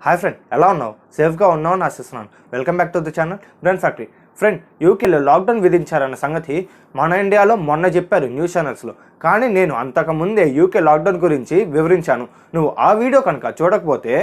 Hi friend, ఎలా ఉన్నావు? సేఫ్గా ఉన్నావు అని ఆశిస్తున్నాను. Welcome back to the channel brand factory. Friend, యూకేలో లాక్డౌన్ విధించారన్న సంగతి మన ఇండియాలో మొన్న చెప్పారు న్యూస్ ఛానల్స్లో. కానీ నేను అంతకుముందే యూకే లాక్డౌన్ గురించి వివరించాను. నువ్వు ఆ వీడియో కనుక చూడకపోతే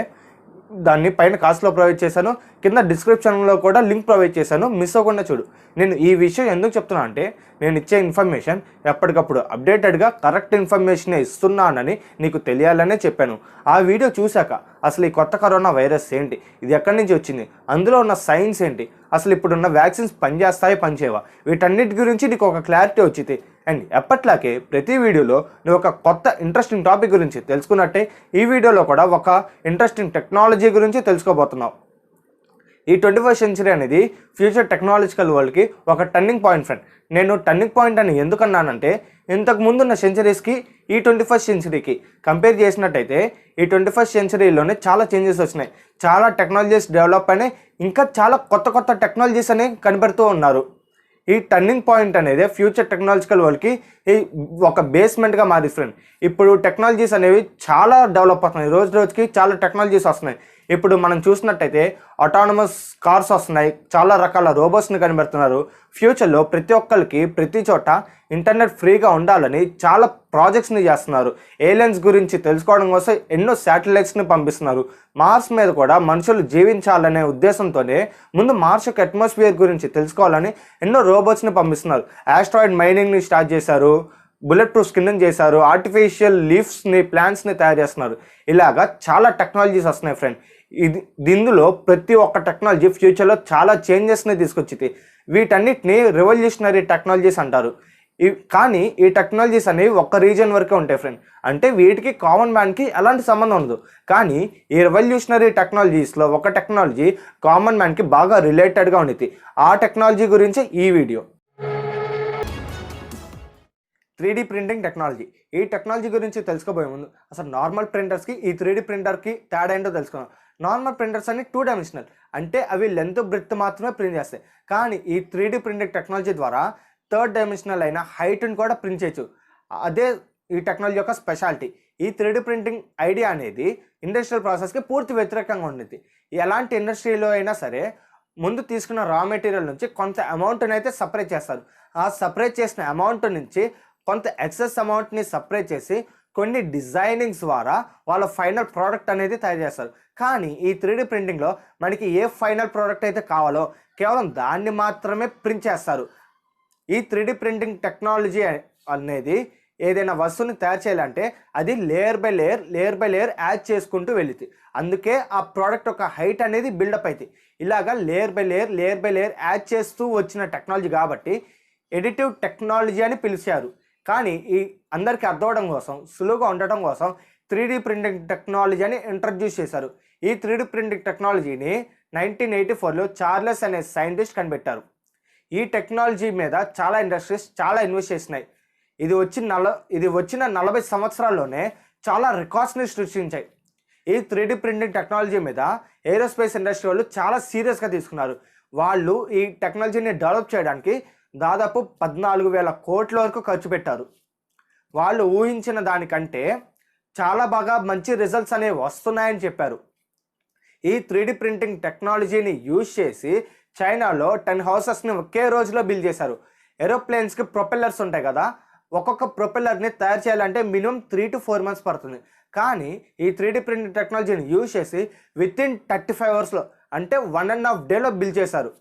దాన్ని పైన కాస్ట్లో ప్రొవైడ్ చేశాను, కింద డిస్క్రిప్షన్లో కూడా లింక్ ప్రొవైడ్ చేశాను, మిస్ అవ్వకుండా చూడు. నేను ఈ విషయం ఎందుకు చెప్తున్నా అంటే, నేను ఇచ్చే ఇన్ఫర్మేషన్ ఎప్పటికప్పుడు అప్డేటెడ్గా కరెక్ట్ ఇన్ఫర్మేషనే ఇస్తున్నానని నీకు తెలియాలనే చెప్పాను. ఆ వీడియో చూశాక అసలు ఈ కొత్త కరోనా వైరస్ ఏంటి, ఇది ఎక్కడి నుంచి వచ్చింది, అందులో ఉన్న సైన్స్ ఏంటి, అసలు ఇప్పుడున్న వ్యాక్సిన్స్ పనిచేస్తాయి పనిచేయవా, వీటన్నిటి గురించి నీకు ఒక క్లారిటీ వచ్చింది. అండ్ ఎప్పట్లాగే ప్రతి వీడియోలో నువ్వు ఒక కొత్త ఇంట్రెస్టింగ్ టాపిక్ గురించి తెలుసుకున్నట్టే ఈ వీడియోలో కూడా ఒక ఇంట్రెస్టింగ్ టెక్నాలజీ గురించి తెలుసుకోబోతున్నావు. ఈ 21st సెంచరీ అనేది ఫ్యూచర్ టెక్నాలజికల్ వరల్డ్కి ఒక టర్నింగ్ పాయింట్ ఫ్రెండ్. నేను టర్నింగ్ పాయింట్ అని ఎందుకన్నానంటే, ఇంతకు ముందున్న సెంచరీస్కి ఈ 21st సెంచరీకి కంపేర్ చేసినట్టయితే ఈ 21st సెంచరీలోనే చాలా చేంజెస్ వచ్చినాయి, చాలా టెక్నాలజీస్ డెవలప్ అయినాయి, ఇంకా చాలా కొత్త కొత్త టెక్నాలజీస్ అనేవి కనిపెడుతూ ఉన్నారు. ఈ టర్నింగ్ పాయింట్ అనేది ఫ్యూచర్ టెక్నాలజికల్ వరల్డ్కి ఒక బేస్మెంట్గా మారి ఫ్రెండ్. ఇప్పుడు టెక్నాలజీస్ అనేవి చాలా డెవలప్ అవుతున్నాయి, రోజు రోజుకి చాలా టెక్నాలజీస్ వస్తున్నాయి. ఇప్పుడు మనం చూసినట్టయితే ఆటోనమస్ కార్స్ వస్తున్నాయి, చాలా రకాల రోబోట్స్ని కనిపెడుతున్నారు. ఫ్యూచర్లో ప్రతి ఒక్కరికి ప్రతి చోట ఇంటర్నెట్ ఫ్రీగా ఉండాలని చాలా ప్రాజెక్ట్స్ని చేస్తున్నారు. ఏలియన్స్ గురించి తెలుసుకోవడం కోసం ఎన్నో శాటిలైట్స్ని పంపిస్తున్నారు. మార్స్ మీద కూడా మనుషులు జీవించాలనే ఉద్దేశంతోనే ముందు మార్స్ యొక్క అట్మాస్ఫియర్ గురించి తెలుసుకోవాలని ఎన్నో రోబోట్స్ని పంపిస్తున్నారు. ఆస్ట్రాయిడ్ మైనింగ్ని స్టార్ట్ చేశారు, బుల్లెట్ ప్రూఫ్ స్కిన్ చేశారు, ఆర్టిఫిషియల్ లీఫ్స్ని ప్లాంట్స్ని తయారు చేస్తున్నారు. ఇలాగా చాలా టెక్నాలజీస్ వస్తున్నాయి ఫ్రెండ్. ఇందులో ప్రతి ఒక్క టెక్నాలజీ ఫ్యూచర్లో చాలా చేంజెస్ని తీసుకొచ్చింది. వీటన్నిటిని రెవల్యూషనరీ టెక్నాలజీస్ అంటారు. కానీ ఈ టెక్నాలజీస్ అనేవి ఒక్క రీజన్ వరకే ఉంటాయి ఫ్రెండ్. అంటే వీటికి కామన్ మ్యాన్కి ఎలాంటి సంబంధం ఉండదు. కానీ ఈ రెవల్యూషనరీ టెక్నాలజీస్లో ఒక టెక్నాలజీ కామన్ మ్యాన్కి బాగా రిలేటెడ్గా ఉండేది. ఆ టెక్నాలజీ గురించి ఈ వీడియో. 3D printing technology. ఈ టెక్నాలజీ గురించి తెలుసుకోబోయే ముందు అసలు నార్మల్ ప్రింటర్స్కి ఈ 3D ప్రింటర్కి తేడా ఏంటో తెలుసుకున్నాం. నార్మల్ ప్రింటర్స్ అన్ని 2 డైమెన్షనల్, అంటే అవి లెంత్ బ్రెడ్త్ మాత్రమే ప్రింట్ చేస్తాయి. కానీ ఈ 3D ప్రింటింగ్ టెక్నాలజీ ద్వారా 3rd డైమెన్షనల్ అయిన హైట్ని కూడా ప్రింట్ చేయొచ్చు. అదే ఈ టెక్నాలజీ యొక్క స్పెషాలిటీ. ఈ 3D ప్రింటింగ్ ఐడియా అనేది ఇండస్ట్రియల్ ప్రాసెస్కి పూర్తి వ్యతిరేకంగా ఉండేది. ఎలాంటి ఇండస్ట్రీలో అయినా సరే ముందు తీసుకున్న రా మెటీరియల్ నుంచి కొంత అమౌంట్ని అయితే సపరేట్ చేస్తారు. ఆ సపరేట్ చేసిన అమౌంట్ నుంచి కొంత ఎక్సెస్ అమౌంట్ని సపరేట్ చేసి కొన్ని డిజైనింగ్స్ ద్వారా వాళ్ళ ఫైనల్ ప్రోడక్ట్ అనేది తయారు చేస్తారు. కానీ ఈ 3D ప్రింటింగ్లో మనకి ఏ ఫైనల్ ప్రోడక్ట్ అయితే కావాలో కేవలం దాన్ని మాత్రమే ప్రింట్ చేస్తారు. ఈ 3D ప్రింటింగ్ టెక్నాలజీ అనేది ఏదైనా వస్తువుని తయారు చేయాలంటే అది లేయర్ బై లేయర్ యాడ్ చేసుకుంటూ వెళుతుంది. అందుకే ఆ ప్రోడక్ట్ యొక్క హైట్ అనేది బిల్డప్ అవుతుంది. ఇలాగా లేయర్ బై లేయర్ యాడ్ చేస్తూ వచ్చిన టెక్నాలజీ కాబట్టి ఎడిటివ్ టెక్నాలజీ అని పిలిచారు. కానీ ఈ అందరికీ అర్థం అవడం కోసం, సులువుగా ఉండటం కోసం 3D ప్రింటింగ్ టెక్నాలజీ అని ఇంట్రడ్యూస్ చేశారు. ఈ 3D ప్రింటింగ్ టెక్నాలజీని 1984లో చార్లెస్ అనే సైంటిస్ట్ కనిపెట్టారు. ఈ టెక్నాలజీ మీద చాలా ఇండస్ట్రీస్ చాలా ఇన్వెస్ట్ చేసినాయి. ఇది వచ్చిన 40 సంవత్సరాల్లోనే చాలా రికార్డ్స్ని సృష్టించాయి. ఈ 3D ప్రింటింగ్ టెక్నాలజీ మీద ఏరోస్పేస్ ఇండస్ట్రీ వాళ్ళు చాలా సీరియస్గా తీసుకున్నారు. వాళ్ళు ఈ టెక్నాలజీని డెవలప్ చేయడానికి దాదాపు 14,000 కోట్ల వరకు ఖర్చు పెట్టారు. వాళ్ళు ఊహించిన దానికంటే చాలా బాగా మంచి రిజల్ట్స్ అనేవి వస్తున్నాయని చెప్పారు. ఈ 3D ప్రింటింగ్ టెక్నాలజీని యూజ్ చేసి చైనాలో 10 హౌసెస్ని ఒకే రోజులో బిల్డ్ చేశారు. ఏరోప్లేన్స్కి ప్రొపెల్లర్స్ ఉంటాయి కదా, ఒక్కొక్క ప్రొపెల్లర్ని తయారు చేయాలంటే మినిమం 3 to 4 months పడుతుంది. కానీ ఈ 3D ప్రింటింగ్ టెక్నాలజీని యూజ్ చేసి వితిన్ 35 అవర్స్లో, అంటే 1.5 డేలో బిల్డ్ చేశారు.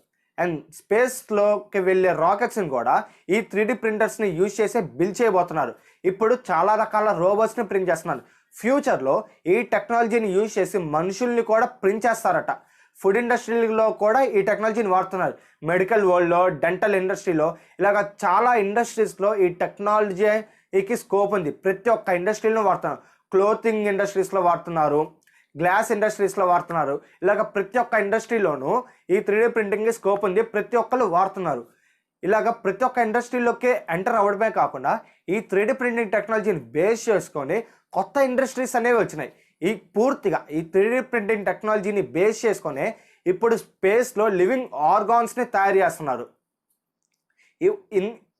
అండ్ స్పేస్లోకి వెళ్ళే రాకెట్స్ని కూడా ఈ 3D ప్రింటర్స్ని యూజ్ చేసే బిల్డ్ చేయబోతున్నారు. ఇప్పుడు చాలా రకాల రోబోట్స్ని ప్రింట్ చేస్తున్నారు. ఫ్యూచర్లో ఈ టెక్నాలజీని యూజ్ చేసి మనుషుల్ని కూడా ప్రింట్ చేస్తారట. ఫుడ్ ఇండస్ట్రీలో కూడా ఈ టెక్నాలజీని వాడుతున్నారు. మెడికల్ వరల్డ్లో, డెంటల్ ఇండస్ట్రీలో, ఇలాగ చాలా ఇండస్ట్రీస్లో ఈ టెక్నాలజీకి స్కోప్ ఉంది. ప్రతి ఒక్క ఇండస్ట్రీలో వాడుతున్నారు. క్లోతింగ్ ఇండస్ట్రీస్లో వాడుతున్నారు, గ్లాస్ ఇండస్ట్రీస్లో వాడుతున్నారు. ఇలాగ ప్రతి ఒక్క ఇండస్ట్రీలోనూ ఈ 3D ప్రింటింగ్కి స్కోప్ ఉంది, ప్రతి ఒక్కరు వాడుతున్నారు. ఇలాగ ప్రతి ఒక్క ఇండస్ట్రీలోకి ఎంటర్ అవ్వడమే కాకుండా ఈ 3D ప్రింటింగ్ టెక్నాలజీని బేస్ చేసుకొని కొత్త ఇండస్ట్రీస్ అనేవి వచ్చినాయి. పూర్తిగా ఈ 3D ప్రింటింగ్ టెక్నాలజీని బేస్ చేసుకొని ఇప్పుడు స్పేస్లో లివింగ్ ఆర్గాన్స్ని తయారు చేస్తున్నారు.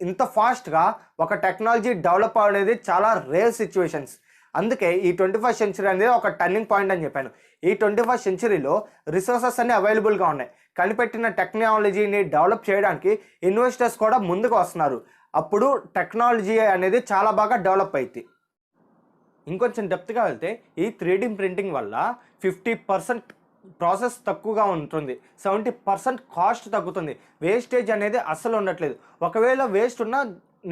ఇంత ఫాస్ట్గా ఒక టెక్నాలజీ డెవలప్ అనేది చాలా రేర్ సిచ్యువేషన్స్. అందుకే ఈ 21st సెంచరీ అనేది ఒక టర్నింగ్ పాయింట్ అని చెప్పాను. ఈ 21st సెంచరీలో రిసోర్సెస్ అన్ని అవైలబుల్గా ఉన్నాయి. కనిపెట్టిన టెక్నాలజీని డెవలప్ చేయడానికి ఇన్వెస్టర్స్ కూడా ముందుకు వస్తున్నారు. అప్పుడు టెక్నాలజీ అనేది చాలా బాగా డెవలప్ అయింది. ఇంకొంచెం డెప్త్గా వెళ్తే ఈ 3D ప్రింటింగ్ వల్ల 50% ప్రాసెస్ తక్కువగా ఉంటుంది, 70% కాస్ట్ తగ్గుతుంది, వేస్టేజ్ అనేది అస్సలు ఉండట్లేదు. ఒకవేళ వేస్ట్ ఉన్న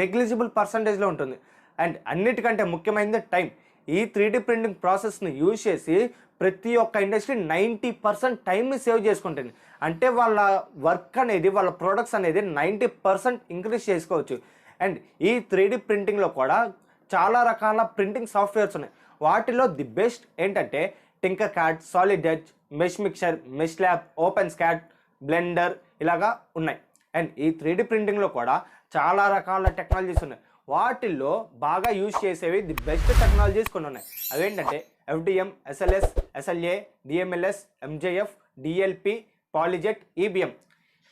నెగ్లిజిబుల్ పర్సంటేజ్లో ఉంటుంది. అండ్ అన్నిటికంటే ముఖ్యమైనది టైం. ఈ 3D ప్రింటింగ్ ప్రాసెస్ని యూజ్ చేసి ప్రతి ఒక్క ఇండస్ట్రీ 90% టైంని సేవ్ చేసుకుంటుంది. అంటే వాళ్ళ వర్క్ అనేది, వాళ్ళ ప్రొడక్ట్స్ అనేది 90% ఇంక్రీజ్ చేసుకోవచ్చు. అండ్ ఈ 3D ప్రింటింగ్లో కూడా చాలా రకాల ప్రింటింగ్ సాఫ్ట్వేర్స్ ఉన్నాయి. వాటిలో ది బెస్ట్ ఏంటంటే Tinkercad, Solid Edge, Meshmixer, MeshLab, OpenSCAD, Blender ఇలాగా ఉన్నాయి. అండ్ ఈ 3D ప్రింటింగ్లో కూడా చాలా రకాల టెక్నాలజీస్ ఉన్నాయి. వాటిల్లో బాగా యూజ్ చేసేవి ది బెస్ట్ టెక్నాలజీస్ కొన్ని ఉన్నాయి. అవేంటంటే FDM, SLS, SLA, DMLS, MJF, DLP, పాలిజెట్, EBM.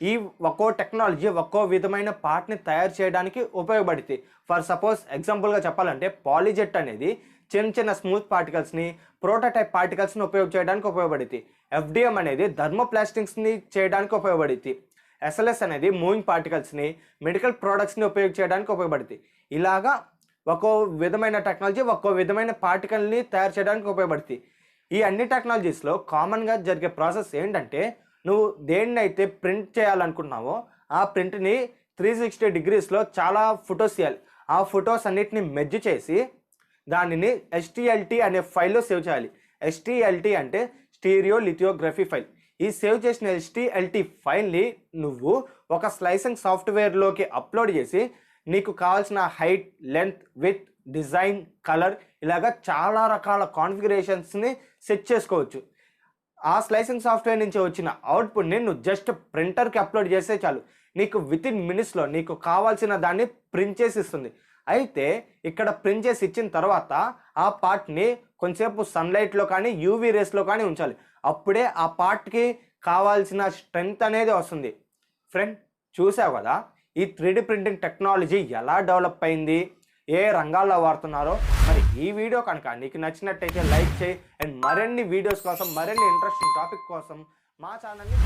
ఈ ఒక్కో టెక్నాలజీ ఒక్కో విధమైన పార్ట్ని తయారు చేయడానికి ఉపయోగపడుతుంది. ఫర్ సపోజ్ ఎగ్జాంపుల్గా చెప్పాలంటే పాలిజెట్ అనేది చిన్న చిన్న స్మూత్ పార్టికల్స్ని, ప్రోటోటైప్ పార్టికల్స్ని ఉపయోగ చేయడానికి ఉపయోగపడుతుంది. FDM అనేది థర్మోప్లాస్టిక్స్ని చేయడానికి ఉపయోగపడుతుంది. SLS అనేది మూవింగ్ పార్టికల్స్ని, మెడికల్ ప్రోడక్ట్స్ని ఉపయోగ చేయడానికి ఉపయోగపడుతుంది. ఇలాగా ఒక్కో విధమైన టెక్నాలజీ ఒక్కో విధమైన పార్టికల్ని తయారు చేయడానికి ఉపయోగపడుతుంది. ఈ అన్ని టెక్నాలజీస్లో కామన్గా జరిగే ప్రాసెస్ ఏంటంటే, నువ్వు దేన్నైతే ప్రింట్ చేయాలనుకుంటున్నావో ఆ ప్రింట్ని 360 degreesలో చాలా ఫొటోస్ తీయాలి. ఆ ఫొటోస్ అన్నిటిని మెర్జ్ చేసి దానిని STLT అనే ఫైల్లో సేవ్ చేయాలి. STLT అంటే స్టీరియో లిథియోగ్రఫీ ఫైల్. ఈ సేవ్ చేసిన STLT ఫైల్ని నువ్వు ఒక స్లైసింగ్ సాఫ్ట్వేర్లోకి అప్లోడ్ చేసి నీకు కావాల్సిన height, length, with, design, colour ఇలాగా చాలా రకాల కాన్ఫిగరేషన్స్ని సెట్ చేసుకోవచ్చు. ఆ స్లైసింగ్ సాఫ్ట్వేర్ నుంచి వచ్చిన అవుట్పుట్ని నువ్వు జస్ట్ ప్రింటర్కి అప్లోడ్ చేస్తే చాలు, నీకు వితిన్ మినిట్స్లో నీకు కావాల్సిన దాన్ని ప్రింట్ చేసి ఇస్తుంది. అయితే ఇక్కడ ప్రింట్ చేసి ఇచ్చిన తర్వాత ఆ పార్ట్ని కొంచెంసేపు సన్లైట్లో కానీ UV రేస్లో కానీ ఉంచాలి. అప్పుడే ఆ పార్ట్కి కావాల్సిన స్ట్రెంగ్త్ అనేది వస్తుంది. ఫ్రెండ్, చూసావు కదా ఈ 3D ప్రింటింగ్ టెక్నాలజీ ఎలా డెవలప్ అయింది, ఏ రంగాల్లో వాడుతున్నారో. మరి ఈ వీడియో కనుక నీకు నచ్చినట్టయితే లైక్ చేయి. అండ్ మరిన్ని వీడియోస్ కోసం, మరిన్ని ఇంట్రెస్టింగ్ టాపిక్ కోసం మా ఛానల్ని